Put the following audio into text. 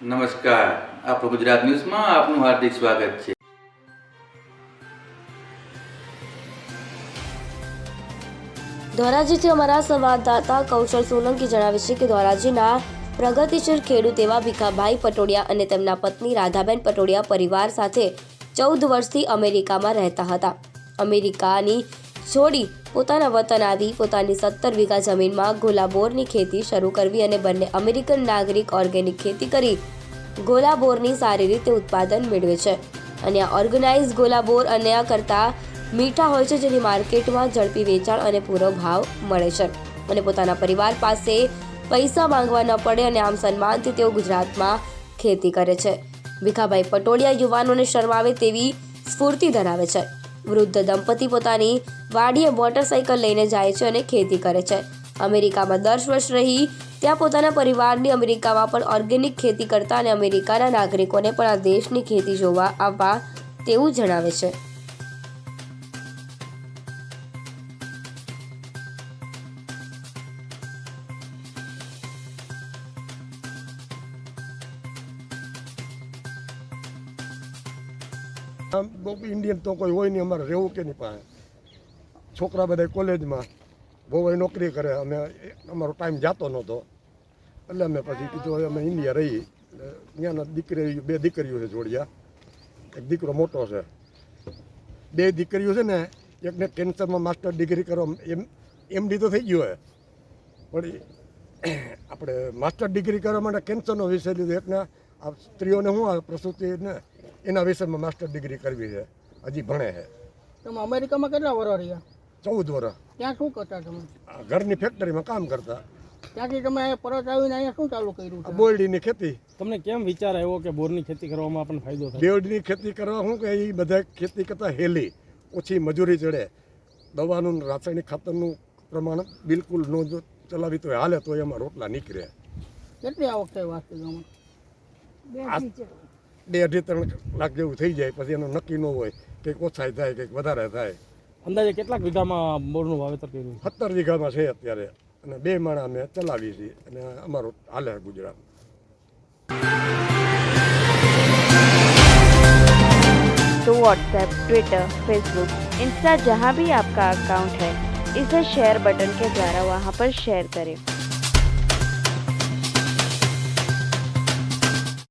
નમસ્કાર, આપણું ગુજરાત ન્યૂઝમાં આપનું હાર્દિક સ્વાગત છે। ધોરાજીથી અમારા સંવાદદાતા કૌશલ સોલંકી જણાવે છે કે ધોરાજીના પ્રગતિશીલ ખેડૂત એવા ભીખાભાઈ પટોડિયા અને તેમના પત્ની રાધાબેન પટોડિયા પરિવાર સાથે 14 વર્ષથી અમેરિકામાં રહેતા હતા। અમેરિકાની છોડી પોતાના વતન આવી પોતાની 17 વીઘા જમીનમાં ગોલાબોરની ખેતી શરૂ કરવી અને બંને અમેરિકન નાગરિક ઓર્ગેનિક ખેતી કરી ગોલાબોરની સારી રીતે ઉત્પાદન મેળવે છે અને આ ઓર્ગેનાઇઝ ગોલાબોર અન્ય કરતાં મીઠા હોય છે, જેની માર્કેટમાં ઝડપી વેચાણ અને પૂરો ભાવ મળે છે અને પોતાના પરિવાર પાસે પૈસા માંગવા ન પડે અને આમ સન્માનથી તેઓ ગુજરાતમાં ખેતી કરે છે। ભીખાભાઈ પટોડિયા યુવાનોને શરમાવે તેવી સ્ફૂર્તિ ધરાવે છે। વૃદ્ધ દંપતી પોતાની વાડીએ મોટરસાઇકલ લઈને જાય છે અને ખેતી કરે છે। અમેરિકામાં 10 વર્ષ રહી ત્યાં પોતાના પરિવારની અમેરિકામાં પણ ઓર્ગેનિક ખેતી કરતા અને અમેરિકાના નાગરિકોને પણ આ દેશની ખેતી જોવા આવવા તેવું જણાવે છે। इंडियन तो कोई होय नहीं अमारे रहू के नहीं पाए छोकरा बधा कॉलेज में वो नौकरी करे अमे अमारो टाइम जातो नहोतो એટલે અમે પછી કીધું અમે ઇન્ડિયા રહી ત્યાંના દીકરી 2 દીકરીઓ છે જોડિયા એક દીકરો મોટો છે 2 દીકરીઓ છે ને એકને કેન્સરમાં માસ્ટર ડિગ્રી કરવા એમડી તો થઈ ગયો હે પણ આપણે માસ્ટર ડિગ્રી કરવા માટે કેન્સરનો વિષય લીધો એકને આ સ્ત્રીઓને શું પ્રસૂતિ ને એના વિષયમાં માસ્ટર ડિગ્રી કરવી છે હજી ભણે છે। તમે અમેરિકામાં કેટલા વર્ષ રહ્યા? 14 વર્ષ। ત્યાં શું કરતા તમે? ઘરની ફેક્ટરીમાં કામ કરતા। ત્યાંથી તમે પરત આવીને અહીંયા શું ચાલુ કર્યું છે? બોરડીની ખેતી। તમને કેમ વિચાર આવ્યો કે બોરની ખેતી કરવામાં આપણને ફાયદો થાય? બોરડીની ખેતી કરવા શું કે એ બધા ખેતી કરતા હેલી ઓછી મજૂરી ચડે દવાનું રાસાયણિક ખાતરનું પ્રમાણ બિલકુલ ન જો ચલાવી તો હાલે તો એમાં રોટલા નીકળે। કેટલી આવક થાય વાસ્તવમાં? 2-3 લાખ જેવું થઈ જાય પછી એનું નક્કી ન હોય કંઈક ઓછાય થાય કંઈક વધારે થાય। અંદાજે કેટલાક વીઘામાં બોરનું વાવેતર કર્યું? 17 વીઘામાં છે અત્યારે અને 2 માણા અમે ચલાવીએ છીએ અને અમારું હાલે ગુજરાત। तो व्हाट्सएप, ट्विटर, फेसबुक, इंस्टा जहाँ भी आपका अकाउंट है इसे शेयर बटन के द्वारा वहाँ पर शेयर करें।